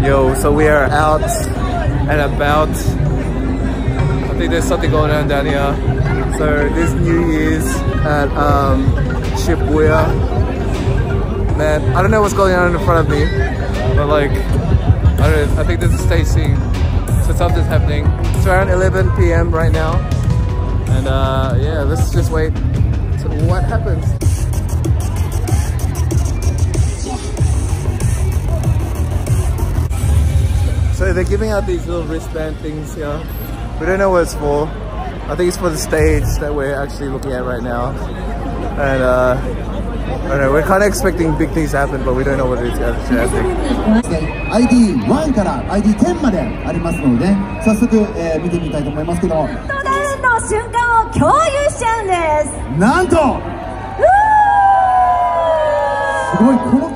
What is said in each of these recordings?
Yo, so we are out and about. I think there's something going on down here. So this New Year's at Shibuya. Man, I don't know what's going on in front of me, but like, I think there's a stage scene. So something's happening. It's around 11 PM right now. And yeah, let's just wait to what happens. So they're giving out these little wristband things here. We don't know what it's for. I think it's for the stage that we're actually looking at right now. And I don't know, we're kind of expecting big things to happen, but we don't know what it is actually happening. ID1 から ID10 までありますので、早速、見てみたいと思いますけども。の瞬間を共有しちゃうんです。なんとすごい、この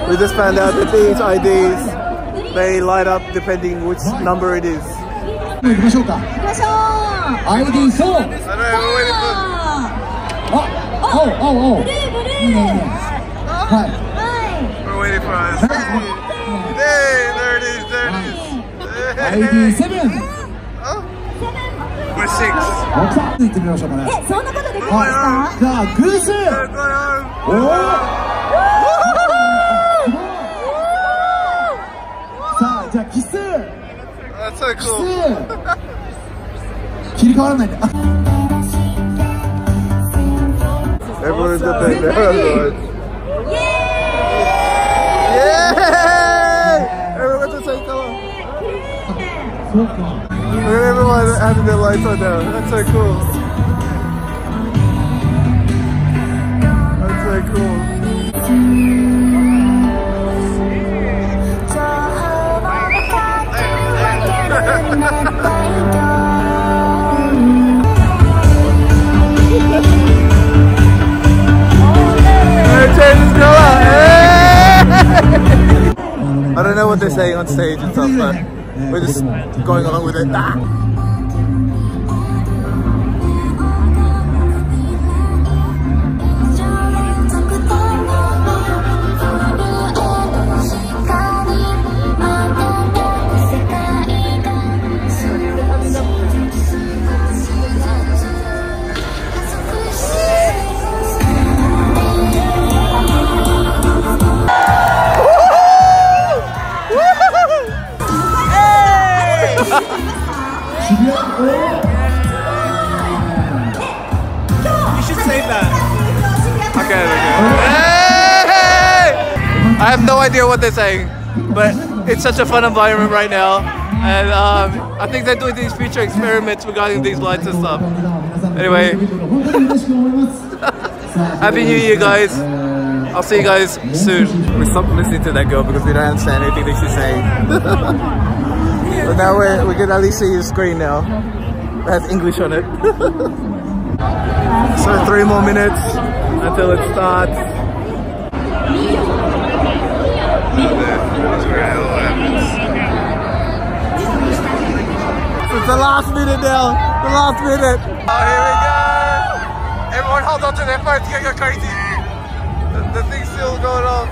We just found out that these IDs, they light up depending which number it is. 行きましょうか。行きましょう。ID そう。あ、青。ブルー。いいね。はい。We're waiting for us. Hey, there it is. ID 7。We're 6. 行ってみましょうかね。そんなことできますか？じゃあグース。おお。じゃあキス。That's so cool. 切り替わらないで。Everyone's up there. Yay! Everyone's the same color. Everyone having their lights on now. That's so cool. That's so cool. I don't know what they're saying on stage and stuff, but we're just going along with it. You should say that. Okay. Hey! I have no idea what they're saying, but it's such a fun environment right now, and I think they're doing these future experiments regarding these lights and stuff. Anyway, Happy New Year, guys. I'll see you guys soon. We stopped listening to that girl because we don't understand anything that she's saying. But now we can at least see the screen now. It has English on it. So 3 more minutes until it starts. It's the last minute now. The last minute. Oh, here we go. Everyone hold on to their phones. It's gonna go crazy. The thing's still going on.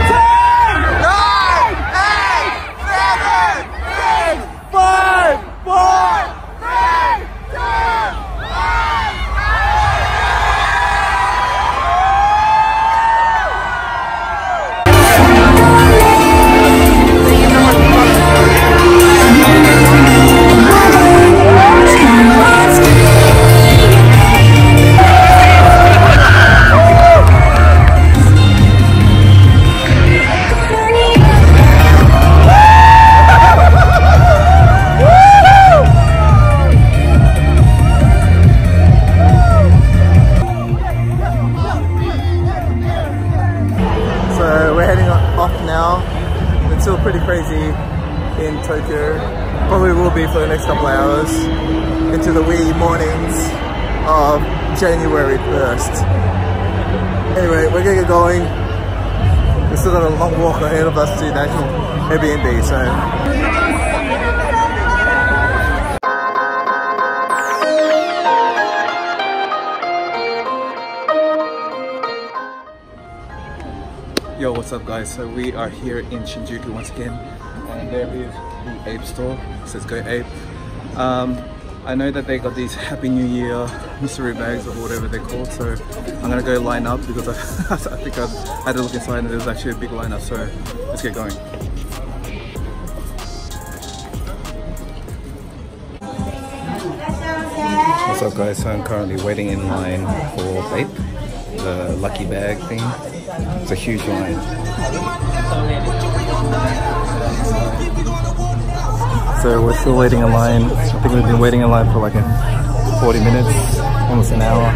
10, 9, 8, 7, 6, 5, 4, 3, 2, 1. in Tokyo. Probably will be for the next couple of hours into the wee mornings of January 1st. Anyway, we're gonna get going. We've still got a long walk ahead of us to the actual Airbnb, so. Yo, what's up guys? So we are here in Shinjuku once again, and there is the Ape store. It says Go Ape. I know that they got these Happy New Year mystery bags or whatever they're called, so I'm gonna go line up because I think I had to look inside and there was actually a big lineup, so let's get going. What's up guys? So I'm currently waiting in line for BAPE, the lucky bag thing. It's a huge line. So we're still waiting in line. I think we've been waiting in line for like 40 minutes, almost an hour.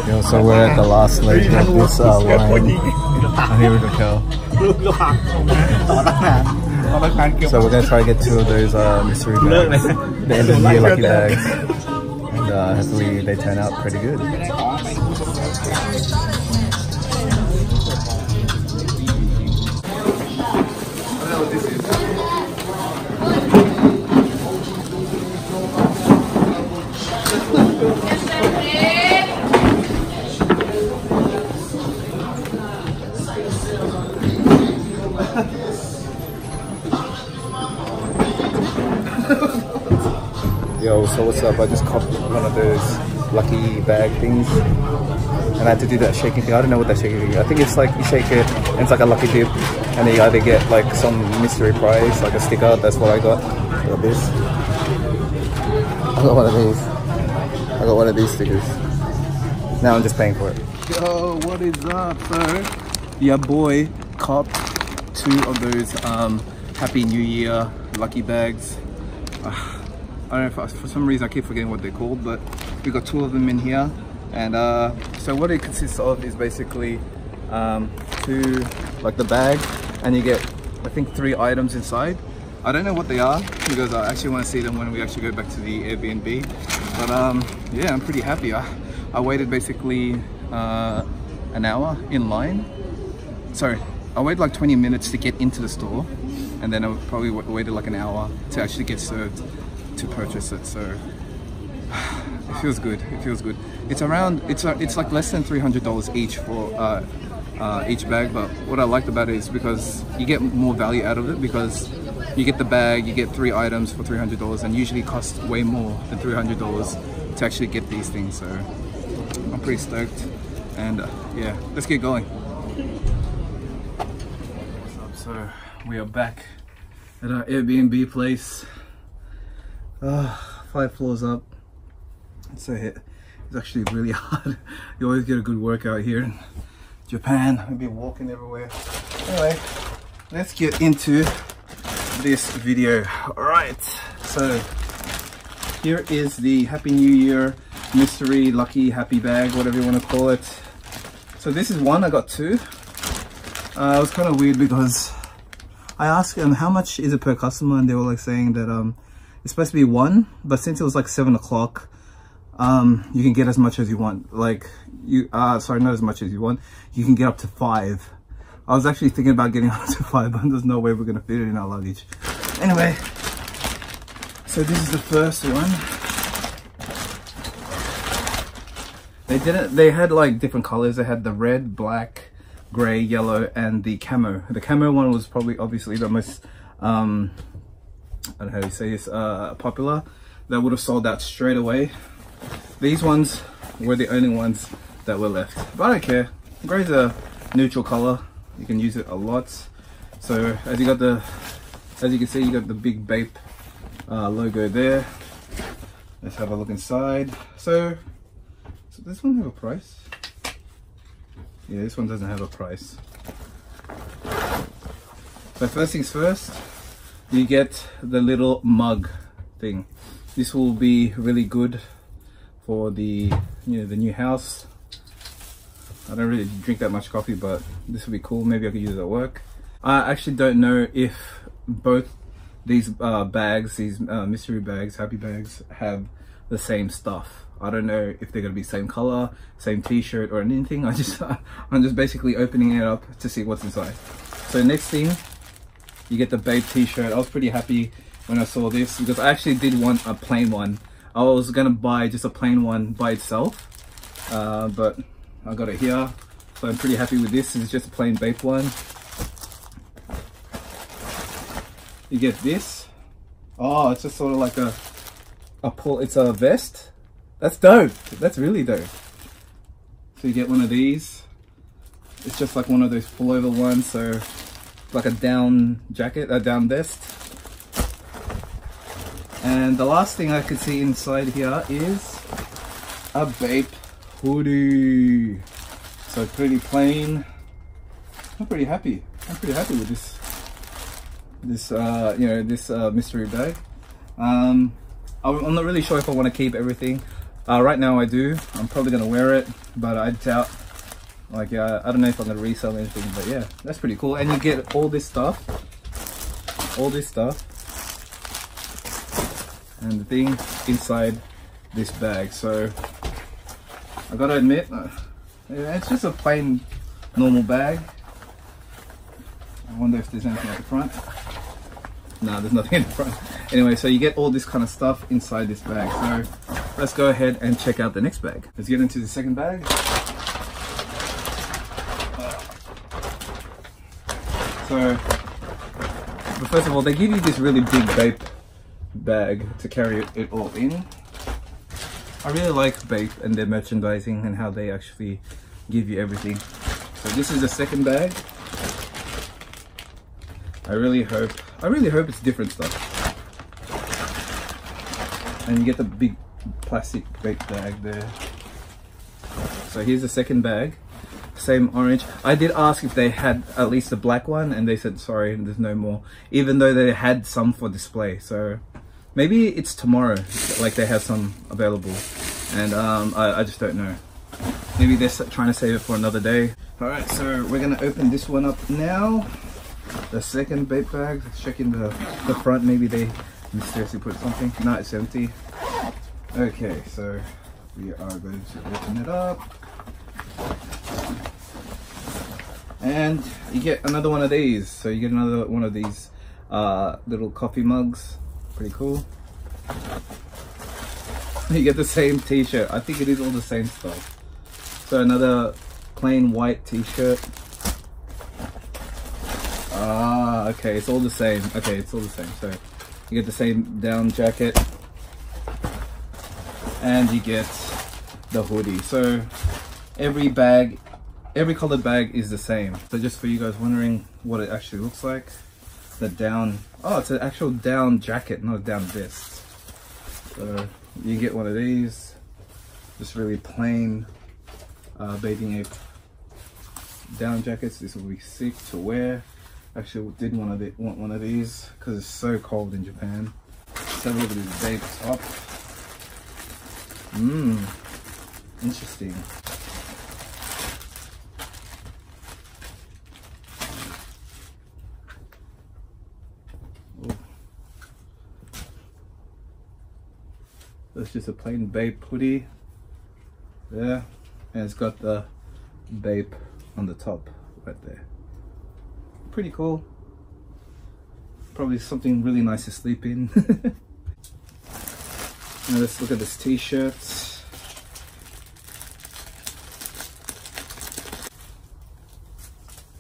Yo, so we're at the last leg of this line. Here we go. So we're gonna try to get 2 of those mystery bags, the end of the year lucky bags, and hopefully they turn out pretty good. Yo, so what's up? I just copped one of those lucky bag things, and I had to do that shaking thing. I don't know what that shaking thing is. I think it's like you shake it and it's like a lucky dip, and then you either get like some mystery prize, like a sticker. That's what I got. Got this. I got one of these. I got one of these stickers. Now I'm just paying for it. Yo, what is up, sir? Yeah, boy, copped 2 of those Happy New Year lucky bags. I don't know if for some reason I keep forgetting what they're called, but we got 2 of them in here, and so what it consists of is basically 2, like the bag, and you get I think 3 items inside. I don't know what they are because I actually want to see them when we actually go back to the Airbnb, but yeah, I'm pretty happy. I waited basically an hour in line. Sorry, I waited like 20 minutes to get into the store, and then I probably waited like an hour to actually get served to purchase it. So it feels good. It feels good. It's around, it's like less than $300 each for each bag, but what I liked about it is because you get more value out of it, because you get the bag, you get 3 items for $300, and usually cost way more than $300 to actually get these things. So I'm pretty stoked, and yeah, let's get going. What's up? So we are back at our Airbnb place. 5 floors up. So it's actually really hard. You always get a good workout here in Japan. We've been walking everywhere. Anyway, let's get into this video. Alright, so here is the Happy New Year mystery lucky happy bag, whatever you want to call it. So this is one. I got 2. It was kind of weird because I asked them how much is it per customer, and they were like saying that it's supposed to be 1, but since it was like 7 o'clock, you can get as much as you want. Like you, sorry, not as much as you want. You can get up to 5. I was actually thinking about getting up to 5, but there's no way we're gonna fit it in our luggage. Anyway, so this is the first one. They had like different colors. They had the red, black, gray, yellow, and the camo. The camo one was probably obviously the most I don't know how you say this, popular. That would have sold out straight away. These ones were the only ones that were left, but I don't care. Gray's a neutral color. You can use it a lot. So as you can see, you got the big BAPE logo there. Let's have a look inside. So this one have a price? Yeah, this one doesn't have a price. So first things first, you get the little mug thing. This will be really good for the the new house. I don't really drink that much coffee, but this will be cool. Maybe I could use it at work. I actually don't know if both these bags, these mystery bags, happy bags, have the same stuff. I don't know if they're gonna be same color, same t-shirt or anything. I'm just basically opening it up to see what's inside. So next thing, you get the BAPE t-shirt. I was pretty happy when I saw this because I actually did want a plain one. I was gonna buy just a plain one by itself, but I got it here. So I'm pretty happy with this. It's just a plain BAPE one. You get this. Oh, it's just sort of like a pull. It's a vest. That's dope. That's really dope. So you get one of these. It's just like one of those pullover ones. So like a down jacket, a down vest. And the last thing I could see inside here is a BAPE hoodie. So pretty plain. I'm pretty happy. I'm pretty happy with this. This mystery bag. I'm not really sure if I want to keep everything. Right now I do. I'm probably gonna wear it, but I doubt. Like, I don't know if I'm gonna resell anything, but yeah, that's pretty cool. And you get all this stuff, and the thing inside this bag. So I gotta admit, it's just a plain normal bag. I wonder if there's anything at the front. No, there's nothing in the front. Anyway, so you get all this kind of stuff inside this bag. So let's go ahead and check out the next bag. Let's get into the second bag. So, but first of all, they give you this really big BAPE bag to carry it all in. I really like BAPE and their merchandising and how they actually give you everything. So this is the second bag. I really hope it's different stuff. And you get the big plastic BAPE bag there. So here's the second bag. Same orange. I did ask if they had at least a black one, and they said sorry, there's no more, even though they had some for display. So maybe it's tomorrow, like they have some available, and I just don't know. Maybe they're trying to save it for another day. All right, so we're gonna open this one up now. The second BAPE bag. Let's check in the front. Maybe they mysteriously put something. No, it's empty. Okay, so we are going to open it up. And you get another one of these. So you get another one of these little coffee mugs. Pretty cool. You get the same t-shirt. I think it is all the same stuff. So another plain white t-shirt. Ah, okay, it's all the same. Okay, it's all the same. So you get the same down jacket. And you get the hoodie. So every colored bag is the same. So just for you guys wondering what it actually looks like, the down, oh, it's an actual down jacket, not a down vest. So you get one of these, just really plain bathing ape down jackets. This will be sick to wear. Actually did want one of these because it's so cold in Japan. Let's have a look at this BAPE top. Interesting. That's just a plain BAPE hoodie there, and it's got the BAPE on the top right there. Pretty cool. Probably something really nice to sleep in. Now let's look at this t-shirt.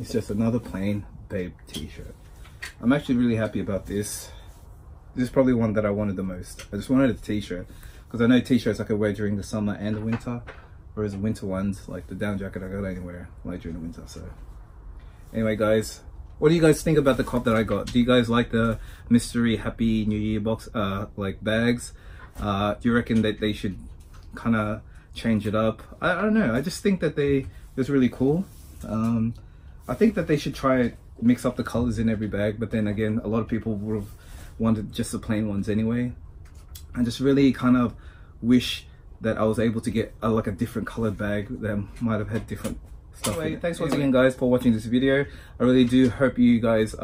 It's just another plain BAPE t-shirt. I'm actually really happy about this. This is probably one that I wanted the most. I just wanted a t-shirt because I know t-shirts I could wear during the summer and the winter, whereas the winter ones, like the down jacket, I could only wear like during the winter. So anyway, guys, what do you guys think about the cop that I got? Do you guys like the mystery Happy New Year box like bags? Do you reckon that they should kind of change it up? I don't know. I just think that it was really cool. I think that they should try mix up the colors in every bag, but then again, a lot of people would have wanted just the plain ones anyway. I just really kind of wish that I was able to get like a different colored bag that might have had different stuff. Anyway, thanks once again, guys, for watching this video. I really do hope you guys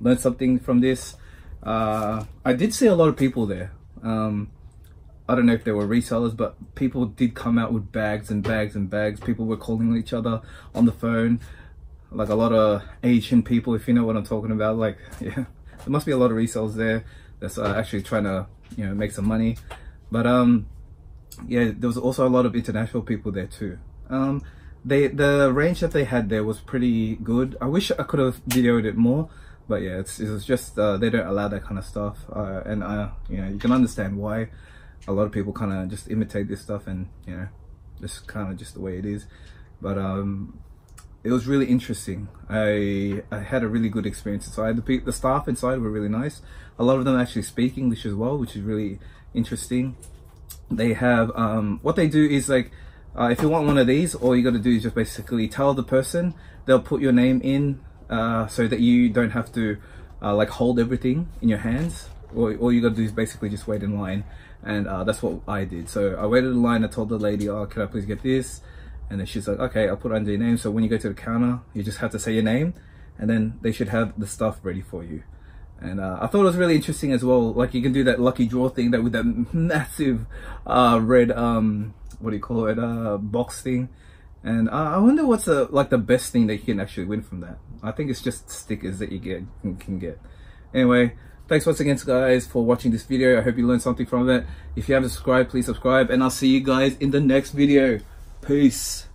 learned something from this. I did see a lot of people there. I don't know if they were resellers, but people did come out with bags and bags and bags. People were calling each other on the phone, like a lot of Asian people, if you know what I'm talking about. Like, yeah, there must be a lot of resellers there that's actually trying to, you know, make some money. But yeah, there was also a lot of international people there too. The range that they had there was pretty good. I wish I could have videoed it more, but yeah, it was just they don't allow that kind of stuff, and you know, you can understand why. A lot of people kind of just imitate this stuff, and you know, just kind of just the way it is. But it was really interesting. I had a really good experience inside. The staff inside were really nice. A lot of them actually speak English as well, which is really interesting. They have what they do is like, if you want one of these, all you got to do is just basically tell the person. They'll put your name in so that you don't have to like hold everything in your hands. All you got to do is basically just wait in line, and that's what I did. So I waited in line. I told the lady, "Oh, can I please get this?" And then she's like, "Okay, I'll put it under your name." So when you go to the counter, you just have to say your name, and then they should have the stuff ready for you. And I thought it was really interesting as well. Like, you can do that lucky draw thing, that with that massive red what do you call it, box thing. And I wonder what's like the best thing that you can actually win from that. I think it's just stickers that you can get. Anyway, thanks once again, guys, for watching this video. I hope you learned something from it. If you haven't subscribed, please subscribe, and I'll see you guys in the next video. Peace.